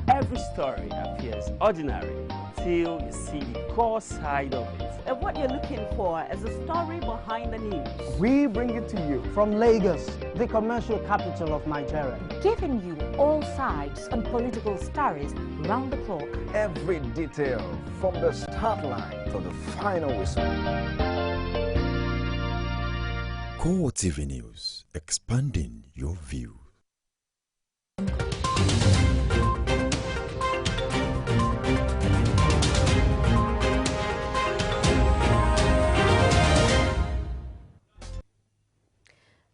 Every story appears ordinary till you see the core side of it. And what you're looking for is the story behind the news. We bring it to you from Lagos, the commercial capital of Nigeria. Giving you all sides and political stories round the clock. Every detail from the start line to the final whistle. CoreTV News, expanding your view.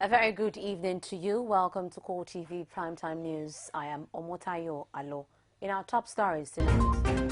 A very good evening to you. Welcome to CoreTV Primetime News. I am Omotayo Alo. In our top stories tonight.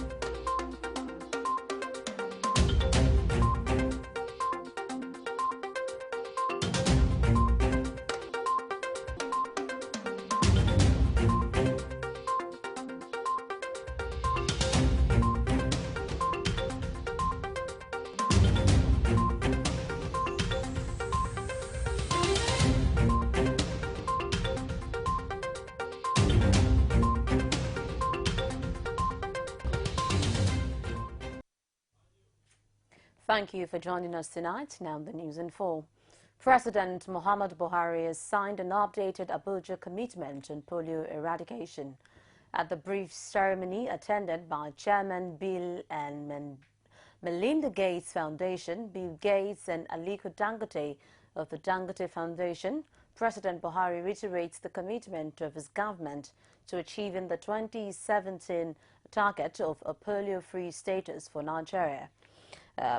Thank you for joining us tonight. Now the news in full. President Muhammad Buhari has signed an updated Abuja commitment on polio eradication. At the brief ceremony attended by Chairman Bill and Melinda Gates Foundation, Bill Gates and Aliko Dangote of the Dangote Foundation, President Buhari reiterates the commitment of his government to achieving the 2017 target of a polio-free status for Nigeria.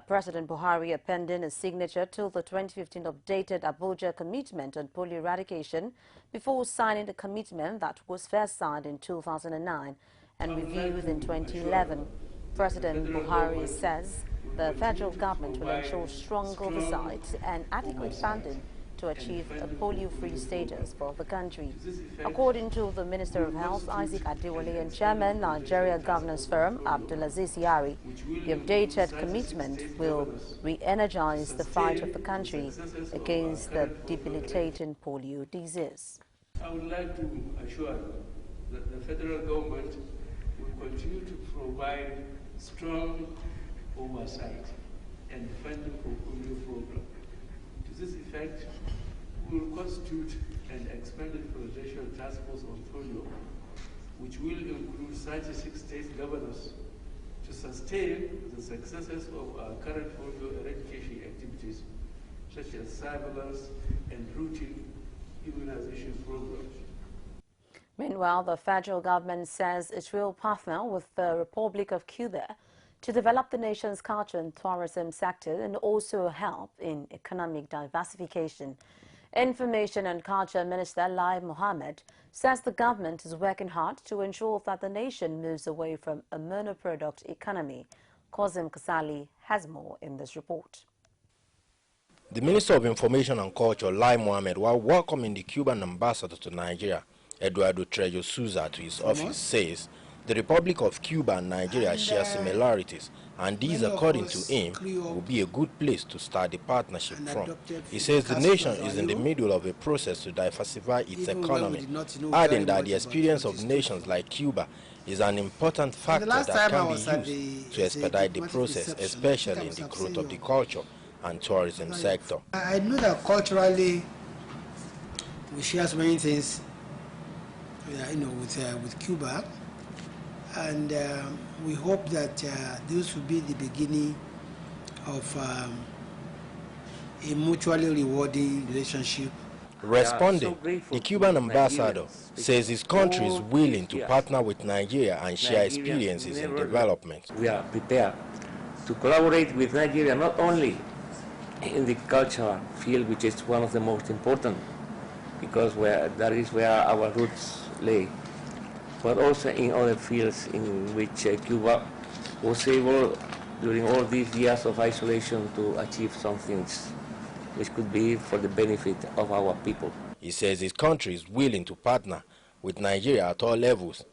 President Buhari appending a signature to the 2015 updated Abuja commitment on polio eradication before signing the commitment that was first signed in 2009 and reviewed in 2011. President Buhari says the federal government will ensure strong oversight and adequate funding to achieve a polio-free status for the country. According to the Minister of Health, Isaac Adewale, and Chairman, Nigeria Governors Forum, Abdulaziz Yari, the updated commitment will re-energize the fight of the country against the debilitating polio disease. I would like to assure you that the federal government will continue to provide strong oversight and funding for polio program. To this effect, we will constitute an expanded presidential task force on polio, which will include 36 state governors to sustain the successes of our current polio eradication activities, such as surveillance and routine immunization programs. Meanwhile, the federal government says it will partner with the Republic of Cuba to develop the nation's culture and tourism sector and also help in economic diversification. Information and Culture Minister Lai Mohammed says the government is working hard to ensure that the nation moves away from a monoproduct economy. Kozim Kasali has more in this report. The Minister of Information and Culture, Lai Mohammed, while welcoming the Cuban ambassador to Nigeria, Eduardo Trejo Souza, to his office, says the Republic of Cuba and Nigeria share similarities, and these, according to him, will be a good place to start the partnership from. He says the nation is in the middle of a process to diversify its economy, adding that the experience of nations like Cuba is an important factor that can be used to expedite the process, especially in the growth of the culture and tourism sector. I know that culturally we share so many things, with Cuba. And we hope that this will be the beginning of a mutually rewarding relationship. Responding, the Cuban ambassador says his country is willing to partner with Nigeria and share experiences in development. We are prepared to collaborate with Nigeria not only in the cultural field, which is one of the most important, because that is where our roots lay, but also in other fields in which Cuba was able, during all these years of isolation, to achieve some things which could be for the benefit of our people. He says his country is willing to partner with Nigeria at all levels.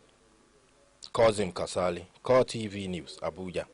Kozim Kasali, CoreTV News, Abuja.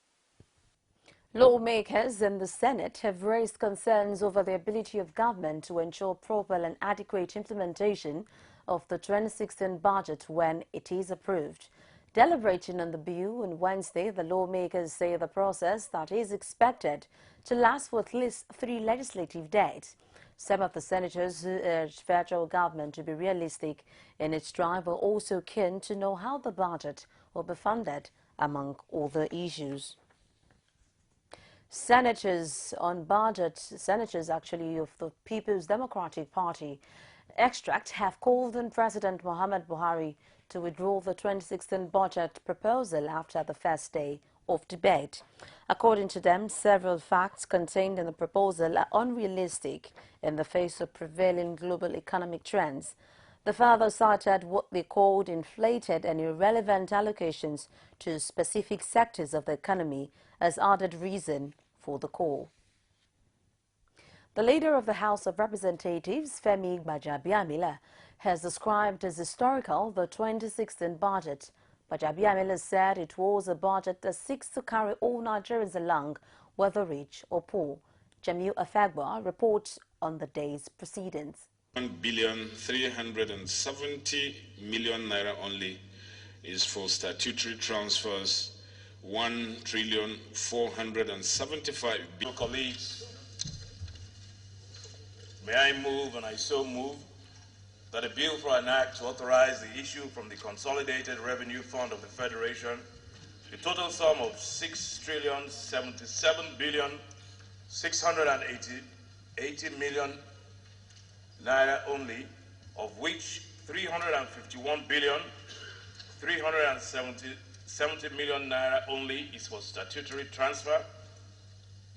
Lawmakers in the Senate have raised concerns over the ability of government to ensure proper and adequate implementation of the 2016 budget when it is approved. Deliberating on the bill on Wednesday, the lawmakers say the process that is expected to last for at least 3 legislative days. Some of the senators who urged federal government to be realistic in its drive were also keen to know how the budget will be funded, among other issues. Senators of the People's Democratic Party extract have called on President Muhammad Buhari to withdraw the 2016 budget proposal after the first day of debate. According to them, several facts contained in the proposal are unrealistic in the face of prevailing global economic trends. The further cited what they called inflated and irrelevant allocations to specific sectors of the economy as added reason for the call. The leader of the House of Representatives, Femi Gbajabiamila, has described as historical the 2016 budget. Gbajabiamila said it was a budget that seeks to carry all Nigerians along, whether rich or poor. Jamiu Afagba reports on the day's proceedings. 1,370,000,000 naira only is for statutory transfers. 1,475,000,000,000. Colleagues, may I move, and I so move, that a bill for an act to authorize the issue from the Consolidated Revenue Fund of the Federation the total sum of 6,077,680,000,000 naira only, of which 351,370,000,000 naira only is for statutory transfer,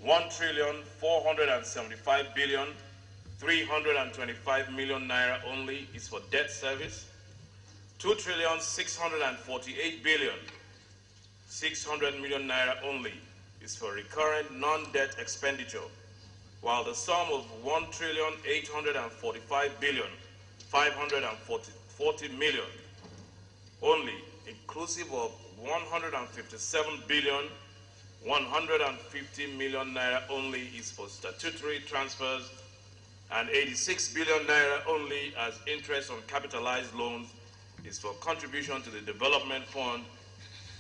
1,475,325,000,000 naira only is for debt service, 2,648,600,000,000 naira only is for recurrent non-debt expenditure, while the sum of 1,845,540,000,000 only, inclusive of 157,150,000,000 naira only is for statutory transfers, and 86 billion naira only as interest on capitalized loans is for contribution to the development fund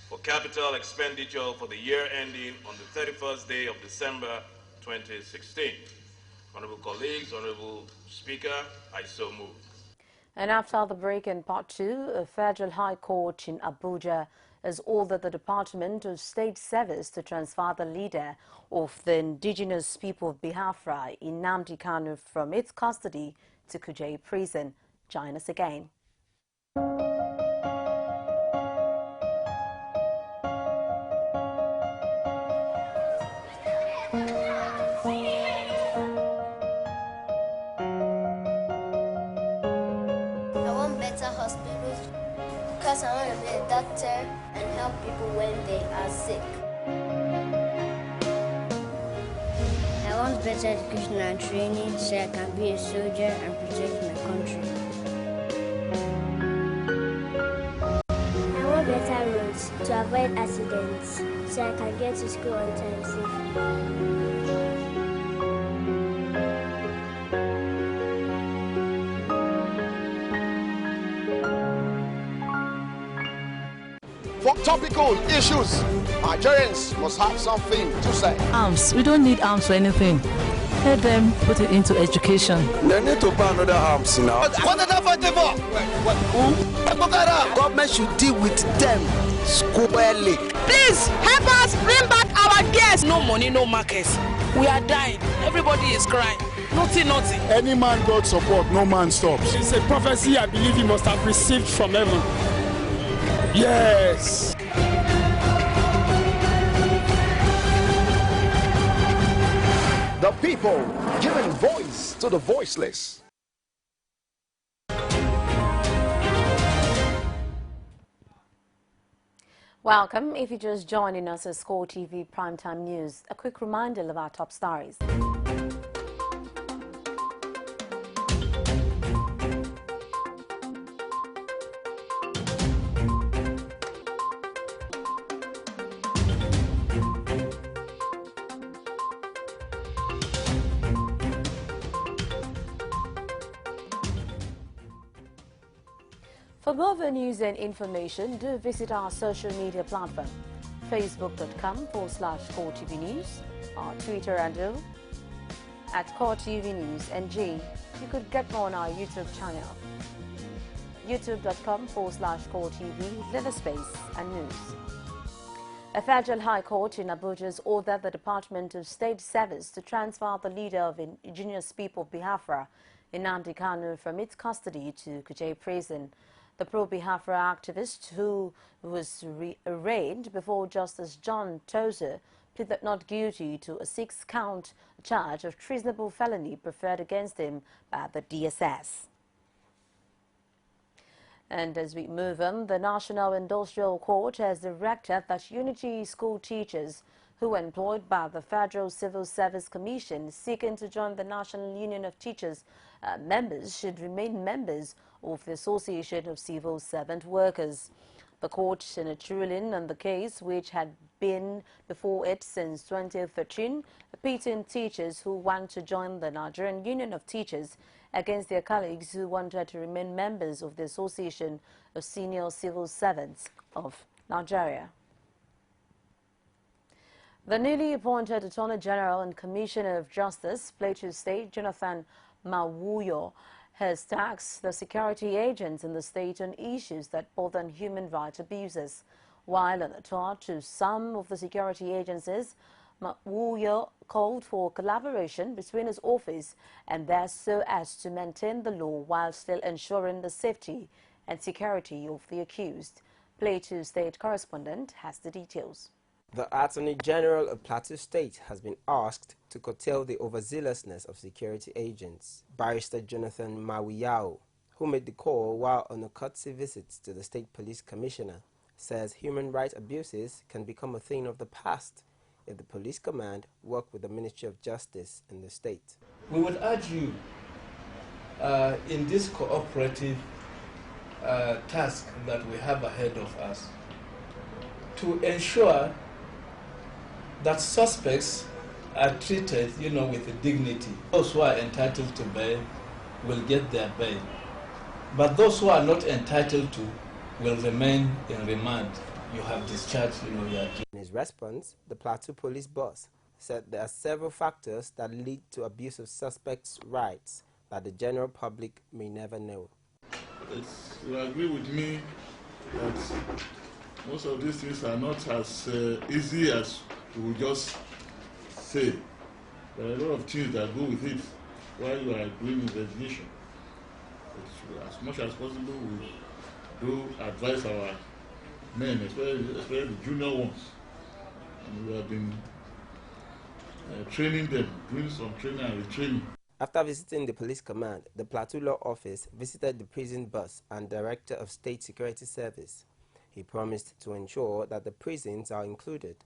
for capital expenditure for the year ending on the 31st day of December 2016. Honorable colleagues, Honorable Speaker, I so move. And after the break in part 2, a federal high court in Abuja has ordered the Department of State Service to transfer the leader of the indigenous people of Biafra, Nnamdi Kanu, from its custody to Kuje prison. Join us again. Because I want to be a doctor and help people when they are sick. I want better education and training so I can be a soldier and protect my country. I want better roads to avoid accidents so I can get to school on time safely. For topical issues, Nigerians must have something to say. Arms. We don't need arms for anything. Let them put it into education. They need to buy another arms now. What are they fighting for? Who? Government should deal with them squarely. Please help us bring back our guests. No money, no markets. We are dying. Everybody is crying. Nothing. Any man God support, no man stops. It's a prophecy I believe he must have received from heaven. Yes. The people giving voice to the voiceless. Welcome. If you're just joining us, it's CoreTV Primetime News. A quick reminder of our top stories. For more news and information, do visit our social media platform, facebook.com/CoreTV News, our Twitter handle @CoreTV News NG. You could get more on our YouTube channel, youtube.com/CoreTV, and news. A federal high court in Abuja has ordered the Department of State Service to transfer the leader of indigenous people of Biafra, Nnamdi Kanu, from its custody to Kuje prison. The pro-Biafra activist, who was arraigned before Justice John Tozer, pleaded not guilty to a 6-count charge of treasonable felony preferred against him by the DSS. And as we move on, the National Industrial Court has directed that Unity School teachers who were employed by the Federal Civil Service Commission seeking to join the National Union of Teachers members should remain members of the Association of Civil Servant Workers. The court, in a ruling on the case, which had been before it since 2013, pitting teachers who want to join the Nigerian Union of Teachers against their colleagues who wanted to remain members of the Association of Senior Civil Servants of Nigeria. The newly appointed Attorney General and Commissioner of Justice, Plateau State, Jonathan Mawuyo, has taxed the security agents in the state on issues that border on human rights abuses. While on a tour to some of the security agencies, Mawuyo called for collaboration between his office and theirs so as to maintain the law while still ensuring the safety and security of the accused. Plateau State correspondent has the details. The Attorney General of Plateau State has been asked to curtail the overzealousness of security agents. Barrister Jonathan Mawuyo, who made the call while on a courtesy visit to the State Police Commissioner, says human rights abuses can become a thing of the past if the police command work with the Ministry of Justice in the state. We would urge you in this cooperative task that we have ahead of us to ensure that suspects are treated, with dignity. Those who are entitled to bail will get their bail, but those who are not entitled to will remain in remand. You have discharged, your duty. In his response, the Plateau Police boss said there are several factors that lead to abuse of suspects' rights that the general public may never know. You agree with me that most of these things are not as easy as we would just say. There are a lot of things that go with it while you are doing investigation. As much as possible, we do advise our men, especially the junior ones. And we have been training them, doing some training and retraining. After visiting the police command, the Plateau Law Office visited the prison boss and Director of State Security Service. He promised to ensure that the prisons are included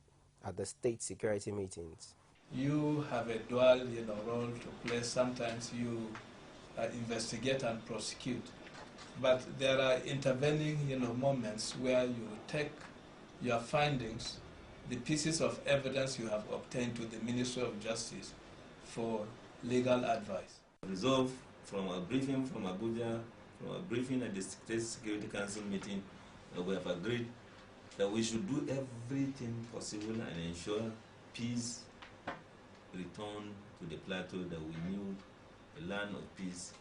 at the state security meetings. You have a dual, role to play. Sometimes you investigate and prosecute, but there are intervening, moments where you take your findings, the pieces of evidence you have obtained to the Ministry of Justice for legal advice. Resolved from a briefing from Abuja, from a briefing at the State Security Council meeting, we have agreed that we should do everything possible and ensure peace return to the plateau that we knew, a land of peace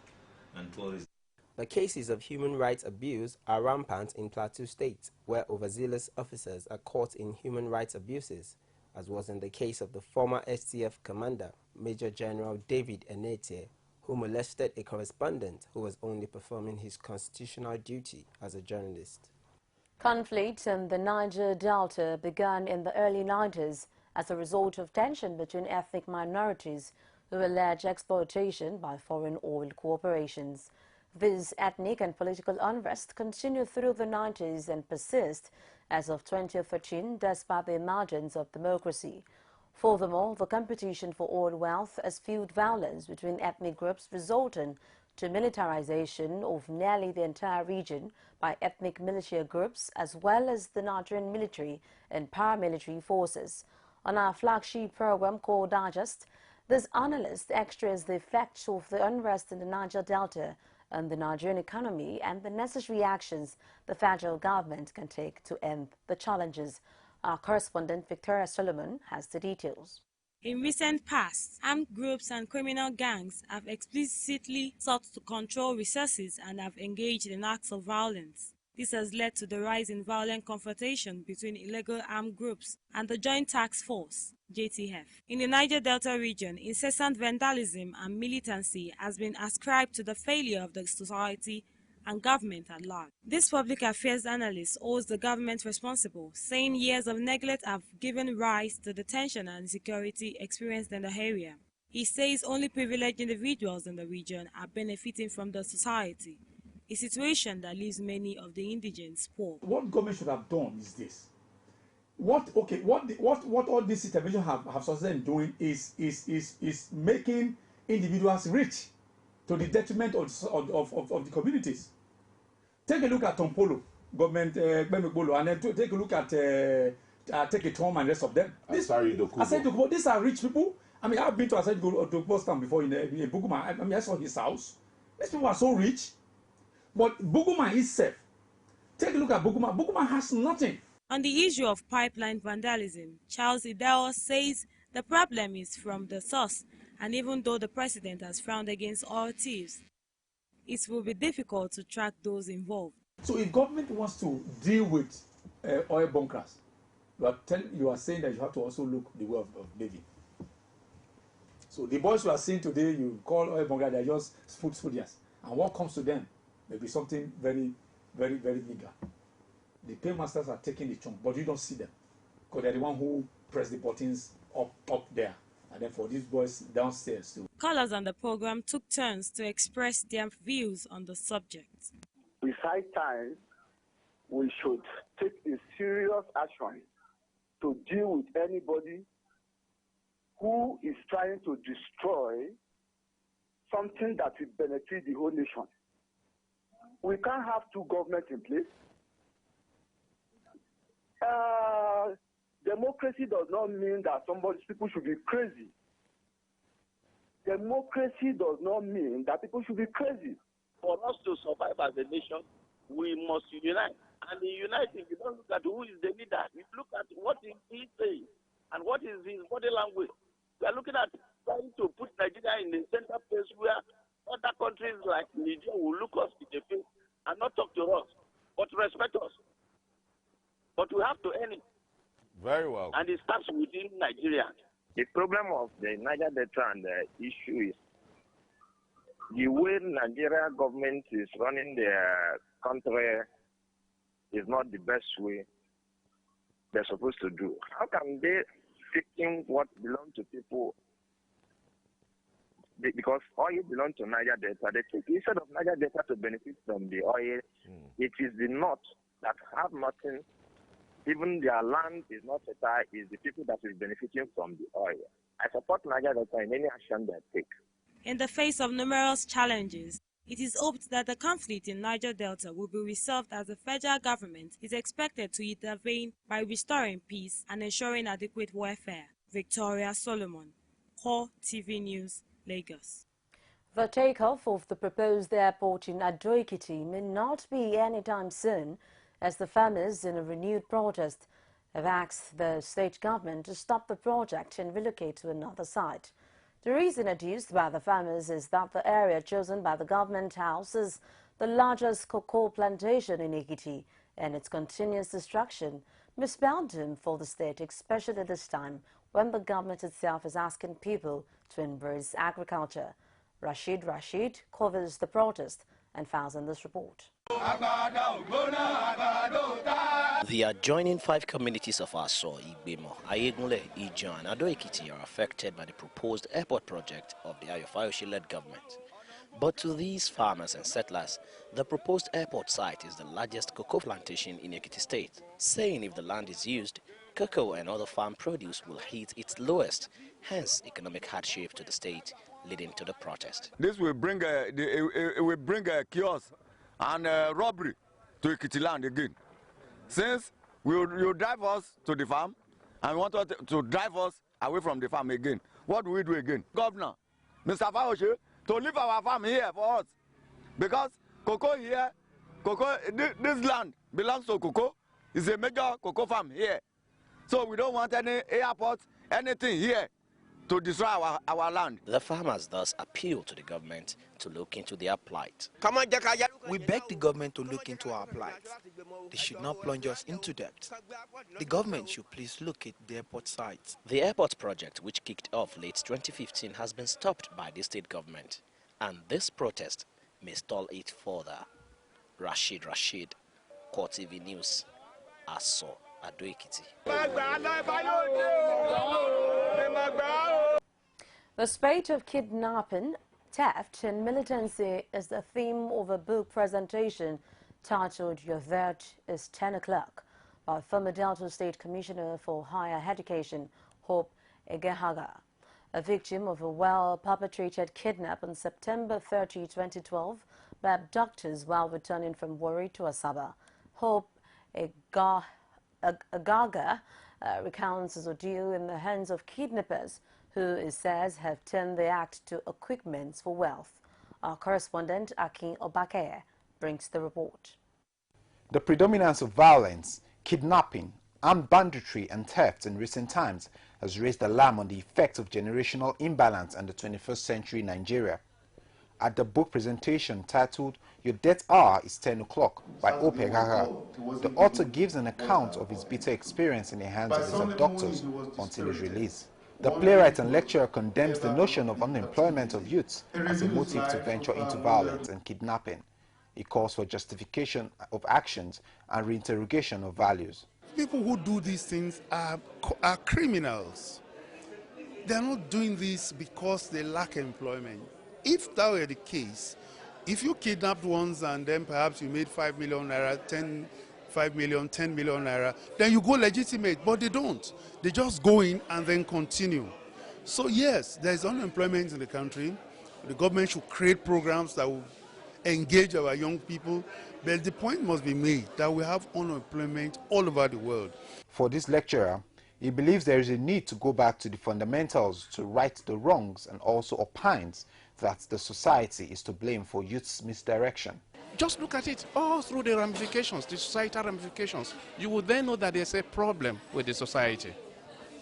and tourism. The cases of human rights abuse are rampant in Plateau State, where overzealous officers are caught in human rights abuses, as was in the case of the former STF commander, Major General David Enete, who molested a correspondent who was only performing his constitutional duty as a journalist. Conflict in the Niger Delta began in the early 90s as a result of tension between ethnic minorities who allege exploitation by foreign oil corporations. This ethnic and political unrest continued through the 90s and persist as of 2013 despite the emergence of democracy. Furthermore, the competition for oil wealth has fueled violence between ethnic groups, resulting to militarization of nearly the entire region by ethnic militia groups as well as the Nigerian military and paramilitary forces. On our flagship program called Digest, this analyst extras the effects of the unrest in the Niger Delta on the Nigerian economy and the necessary actions the federal government can take to end the challenges. Our correspondent Victoria Solomon has the details. In recent past, armed groups and criminal gangs have explicitly sought to control resources and have engaged in acts of violence. This has led to the rise in violent confrontation between illegal armed groups and the Joint Task Force, JTF. In the Niger Delta region, incessant vandalism and militancy has been ascribed to the failure of the society and government at large. This public affairs analyst holds the government responsible, saying years of neglect have given rise to the tension and insecurity experienced in the area. He says only privileged individuals in the region are benefiting from the society, a situation that leaves many of the indigents poor. What government should have done is this. What all this intervention have succeeded in doing is making individuals rich to the detriment of the communities. Take a look at Tompolo, government, and then take a look at Take a Tom and the rest of them. These are rich people. I mean, I've been to Asai Dokubo before in Buguma. I mean, I saw his house. These people are so rich. But Buguma itself, take a look at Buguma. Buguma has nothing. On the issue of pipeline vandalism, Charles Idao says the problem is from the source, and even though the president has frowned against all thieves, it will be difficult to track those involved. So if government wants to deal with oil bunkers, you are saying that you have to also look the way of living. So the boys you are seeing today, you call oil bunkers, they are just food soldiers. And what comes to them may be something very, very, very bigger. The paymasters are taking the chunk, but you don't see them. Because they're the one who press the buttons up there. And then for these boys downstairs too. Callers on the program took turns to express their views on the subject. Besides time, we should take a serious action to deal with anybody who is trying to destroy something that will benefit the whole nation. We can't have two governments in place. Democracy does not mean that people should be crazy. Democracy does not mean that people should be crazy. For us to survive as a nation, we must unite. And in uniting, you don't look at who is the leader. You look at what he says and what is his body language. We are looking at trying to put Nigeria in the center place where other countries like Nigeria will look us in the face and not talk to us, but respect us. But we have to end it. Very well. And it starts within Nigeria. The problem of the Niger Delta and the issue is the way Nigeria government is running their country is not the best way they're supposed to do. How can they taking what belongs to people? Because oil belongs to Niger Delta. They take, instead of Niger Delta to benefit from the oil, it is the north that have nothing. Even their land is not fertile, is the people that is benefiting from the oil. I support Niger Delta in any action they take. In the face of numerous challenges, it is hoped that the conflict in Niger Delta will be resolved as the federal government is expected to intervene by restoring peace and ensuring adequate welfare. Victoria Solomon, CoreTV News, Lagos. The takeoff of the proposed airport in Ado-Ekiti may not be anytime soon, as the farmers in a renewed protest have asked the state government to stop the project and relocate to another site. The reason adduced by the farmers is that the area chosen by the government houses the largest cocoa plantation in Ekiti, and its continuous destruction may spell doom for the state, especially this time when the government itself is asking people to embrace agriculture. Rashid covers the protest and files in this report. The adjoining 5 communities of Aso, Igbemo, Ayegunle, Ijo and Ado-Ekiti are affected by the proposed airport project of the Ayofayoshi-led government. But to these farmers and settlers, the proposed airport site is the largest cocoa plantation in Ekiti State, saying if the land is used, cocoa and other farm produce will hit its lowest, hence economic hardship to the state, leading to the protest. This will bring a chaos and robbery to Ekiti land again. Since you drive us to the farm and want to drive us away from the farm again, what do we do again? Governor, Mr. Fayoshi, to leave our farm here for us Because cocoa here, this land belongs to cocoa. It's a major cocoa farm here. So we don't want any airport, anything here to destroy our land. The farmers thus appeal to the government to look into their plight. We beg the government to look into our plight. They should not plunge us into debt. The government should please look at the airport site. The airport project, which kicked off late 2015, has been stopped by the state government, and this protest may stall it further. Rashid, CoreTV News, Aso, Ado-Ekiti. The spate of kidnapping, theft and militancy is the theme of a book presentation titled Your Vert is 10 O'Clock by former Delta State Commissioner for Higher Education, Hope Egehaga, a victim of a well-perpetrated kidnap on September 30, 2012 by abductors while returning from Warri to Asaba. Hope Egehaga recounts his ordeal in the hands of kidnappers who, it says, have turned the act to equipments for wealth. Our correspondent, Akin Obake, brings the report. The predominance of violence, kidnapping, armed banditry and theft in recent times has raised alarm on the effects of generational imbalance in the 21st century Nigeria. At the book presentation titled Your Death Hour is 10 O'Clock by Hope Egehaga, the author gives an account of his bitter experience in the hands of his abductors until his release. The playwright and lecturer condemns the notion of unemployment of youths as a motive to venture into violence and kidnapping. He calls for justification of actions and reinterrogation of values. People who do these things are criminals. They are not doing this because they lack employment. If that were the case, if you kidnapped once and then perhaps you made 5 million naira, 10 million naira, then you go legitimate, but they don't. They just go in and then continue. So yes, there's unemployment in the country. The government should create programs that will engage our young people, but the point must be made that we have unemployment all over the world. For this lecturer, he believes there is a need to go back to the fundamentals to right the wrongs, and also opines that the society is to blame for youth's misdirection. Just look at it all through the ramifications, the societal ramifications. You will then know that there's a problem with the society.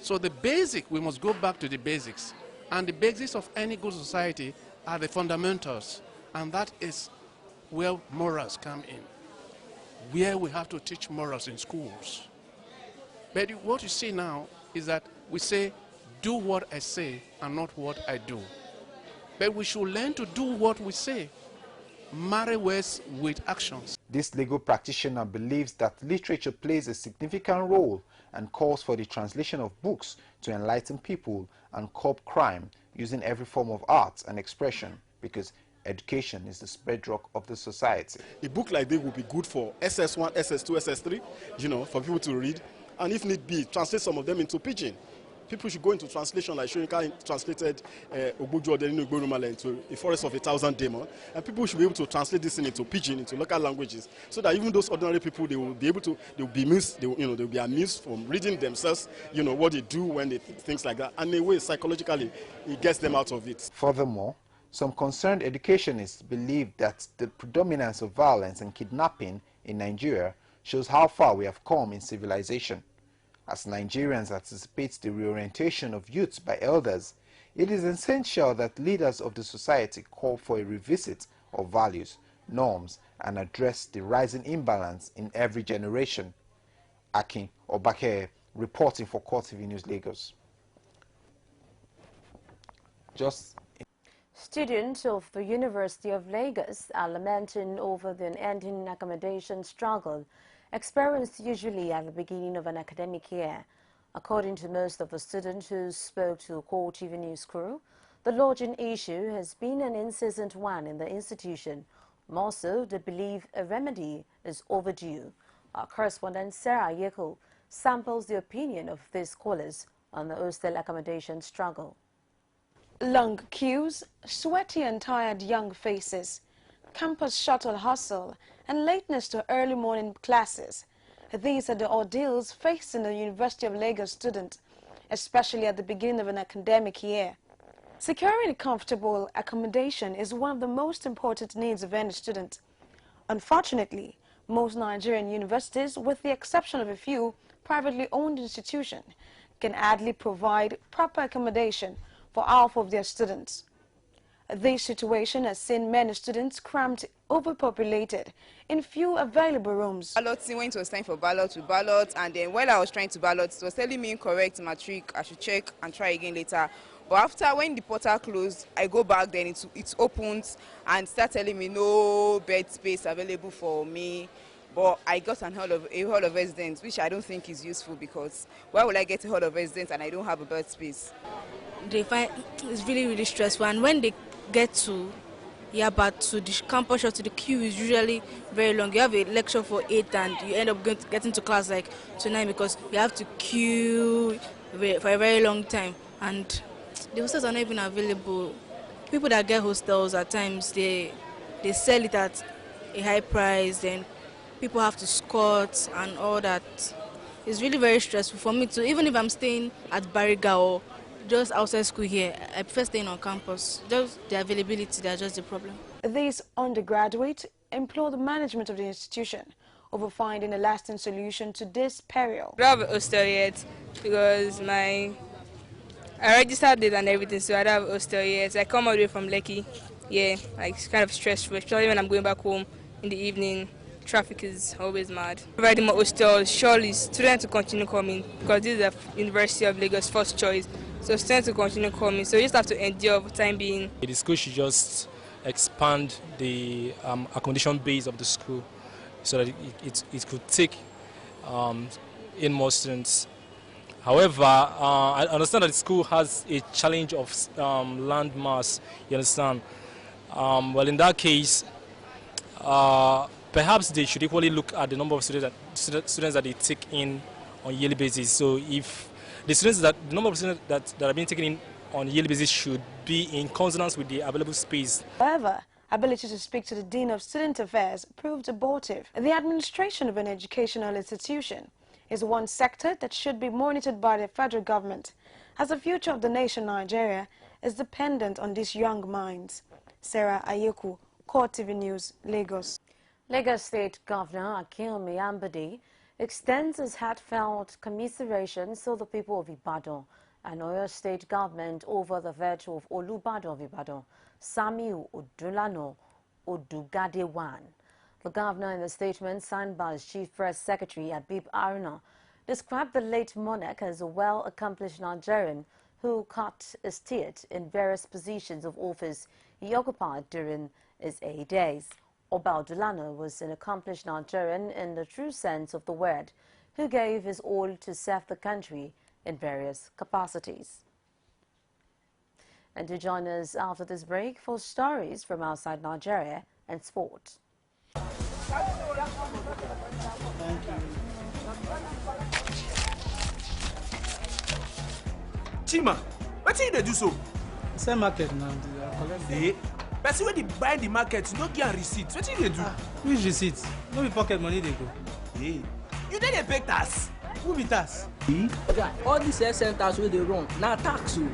So the basic, we must go back to the basics. And the basics of any good society are the fundamentals. And that is where morals come in, where we have to teach morals in schools. But what you see now is that we say, do what I say and not what I do. But we should learn to do what we say. Marry words with actions. This legal practitioner believes that literature plays a significant role and calls for the translation of books to enlighten people and curb crime using every form of art and expression, because education is the bedrock of the society. A book like this would be good for SS1, SS2, SS3, for people to read, and if need be, translate some of them into pidgin. People should go into translation, like Shoyinka translated Ogboju Odeninu Igborumale into A Forest of 1,000 Demons, and people should be able to translate this into pidgin, into local languages, so that even those ordinary people, they will be able to, they will be amused from reading themselves, what they do when they things like that, and in a way, psychologically, it gets them out of it. Furthermore, some concerned educationists believe that the predominance of violence and kidnapping in Nigeria shows how far we have come in civilization. As Nigerians anticipate the reorientation of youths by elders, it is essential that leaders of the society call for a revisit of values, norms, and address the rising imbalance in every generation. Akin Obake, reporting for CoreTV News, Lagos. Students of the University of Lagos are lamenting over the unending accommodation struggle experienced usually at the beginning of an academic year. According to most of the students who spoke to CoreTV News crew, the lodging issue has been an incessant one in the institution. More so, they believe a remedy is overdue. Our correspondent Sarah Yeko samples the opinion of these scholars on the hostel accommodation struggle. Long queues, sweaty and tired young faces, campus shuttle hustle, and lateness to early morning classes. These are the ordeals facing the University of Lagos student, especially at the beginning of an academic year. Securing comfortable accommodation is one of the most important needs of any student. Unfortunately, most Nigerian universities, with the exception of a few privately owned institutions, can hardly provide proper accommodation for half of their students. This situation has seen many students cramped, overpopulated, in few available rooms. Balloting, when it was time for ballot, we ballot, and then while I was trying to ballot, it was telling me incorrect matric, I should check and try again later. But after, when the portal closed, I go back, then it opens and start telling me no bed space available for me. But I got a hall of residence, which I don't think is useful, because why would I get a hall of residence and I don't have a bed space? They find it's really, really stressful, and when they get to but to the campus or to the queue is usually very long. You have a lecture for 8 and you end up getting to class like to 9 because you have to queue for a very long time, and the hostels are not even available. People that get hostels at times, they sell it at a high price, then people have to squat and all that. It's really very stressful for me too. Even if I'm staying at Bariga or just outside school here, I prefer staying on campus. Just the availability, that's just the problem. These undergraduates implore the management of the institution over finding a lasting solution to this peril. I don't have a hostel yet because I registered it and everything, so I don't have a hostel yet. I come all the way from Lekki. Yeah, like it's kind of stressful, especially when I'm going back home in the evening. Traffic is always mad. Providing more hostels, surely students to continue coming because this is the University of Lagos' first choice. So students to continue coming. So you just have to endure for the time being. The school should just expand the accommodation base of the school so that it could take in more students. However, I understand that the school has a challenge of land mass, you understand. Well, in that case, perhaps they should equally look at the number of students that they take in on a yearly basis. So if the number of students that are being taken in on a yearly basis should be in consonance with the available space. However, ability to speak to the Dean of Student Affairs proved abortive. The administration of an educational institution is one sector that should be monitored by the federal government, as the future of the nation Nigeria is dependent on these young minds. Sarah Ayeku, CoreTV News, Lagos. Lagos State Governor Akinwumi Ambode extends his heartfelt commiserations to the people of Ibadan and Oyo State government over the virtue of Olubadan of Ibadan, Samiu Odulano Odugadewan. The governor, in a statement signed by his chief press secretary Abib Aruna, described the late monarch as a well-accomplished Nigerian who cut his teeth in various positions of office he occupied during his days. Oba Odulano was an accomplished Nigerian in the true sense of the word, who gave his all to serve the country in various capacities. And to join us after this break for stories from outside Nigeria and sport. Chima, what you do so? Same market now. Person when they buy the market, no get receipt. What you do? Which receipt? No be pocket money they go. Hey, you dey pay tax? Who be tax? All these health centers wey dey run na tax o.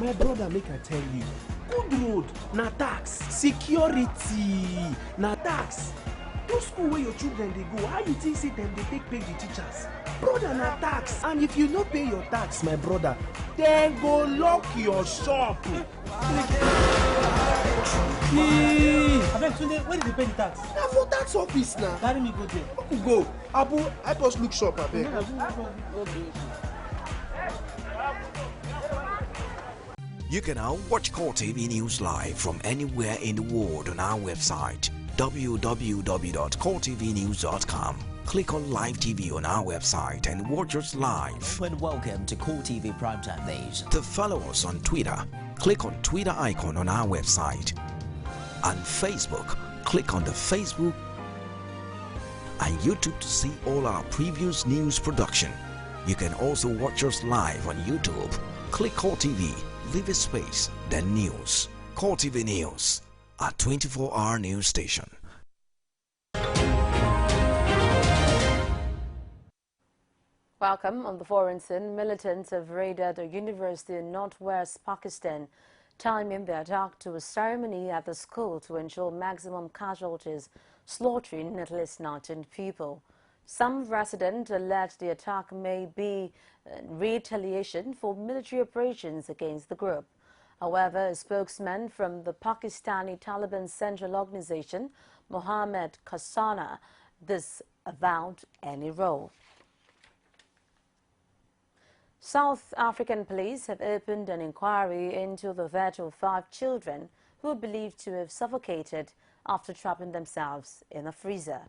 My brother, make I tell you, good road na tax, security na tax. Those school where your children they go, how you think say them they take pay the teachers? Brother, na tax. And if you no pay your tax, my brother, then go lock your shop. Abeg Tunde, where did you pay the tax? Na for tax office now. Carry me go there. Who go? Abu, help us look shop, abeg. You can now watch CoreTV News live from anywhere in the world on our website www.coretvnews.com. Click on Live TV on our website and watch us live. And welcome to CoreTV Primetime Days. To follow us on Twitter, click on Twitter icon on our website. On Facebook, click on the Facebook and YouTube to see all our previous news production. You can also watch us live on YouTube. Click CoreTV, leave a space, then news. CoreTV News, a 24-hour news station. Welcome. On the foreign scene, militants have raided a university in northwest Pakistan timing the attack to a ceremony at the school to ensure maximum casualties, slaughtering at least 19 people. Some residents allege the attack may be retaliation for military operations against the group. However, a spokesman from the Pakistani Taliban Central Organization, Mohammed Kasana, disavowed any role. South African police have opened an inquiry into the death of 5 children who are believed to have suffocated after trapping themselves in a freezer.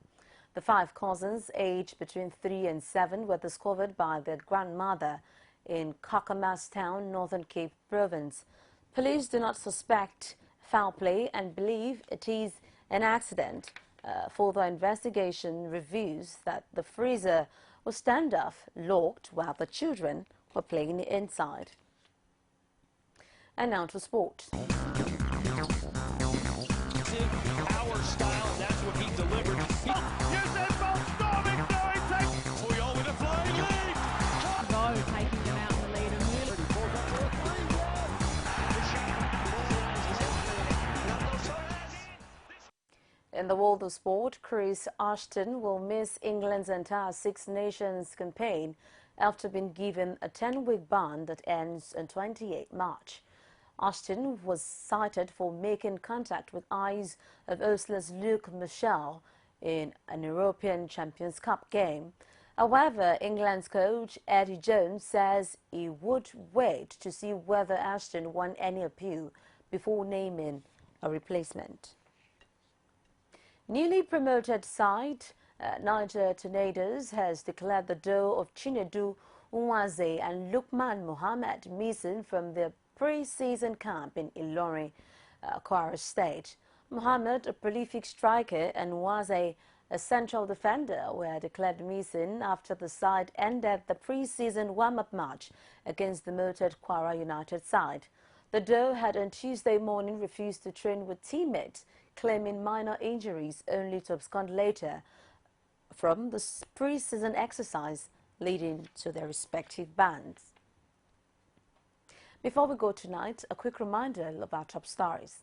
The 5 cousins, aged between 3 and 7, were discovered by their grandmother in Kakamas Northern Cape Province. Police do not suspect foul play and believe it is an accident. Further investigation reveals that the freezer was standoff locked while the children were playing inside. And now to sport. Our style, that's what he delivered. Here's that ball, storming, Puyol with a flying lead. Go, taking them out in the lead and In the world of sport, Chris Ashton will miss England's entire Six Nations campaign after being given a 10-week ban that ends on 28 March. Ashton was cited for making contact with eyes of Osler's Luke Michel in an European Champions Cup game. However, England's coach Eddie Jones says he would wait to see whether Ashton won any appeal before naming a replacement. Newly promoted side Niger Tornadoes has declared the duo of Chinedu Nwaze and Lukman Mohammed missing from their pre-season camp in Ilorin, Kwara State. Mohammed, a prolific striker, and Nwaze, a central defender, were declared missing after the side ended the pre-season warm-up match against the moated Kwara United side. The duo had on Tuesday morning refused to train with teammates, claiming minor injuries, only to abscond later from the pre-season exercise, leading to their respective bans. Before we go tonight, a quick reminder of our top stories.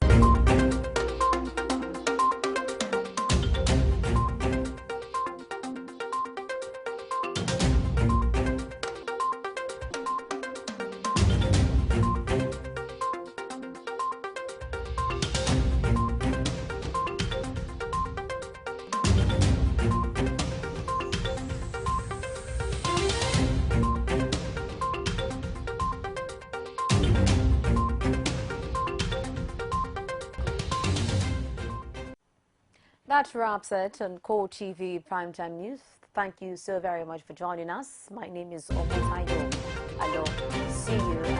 That wraps it on CoreTV Primetime News. Thank you so very much for joining us. My name is Omotaido. Hello. See you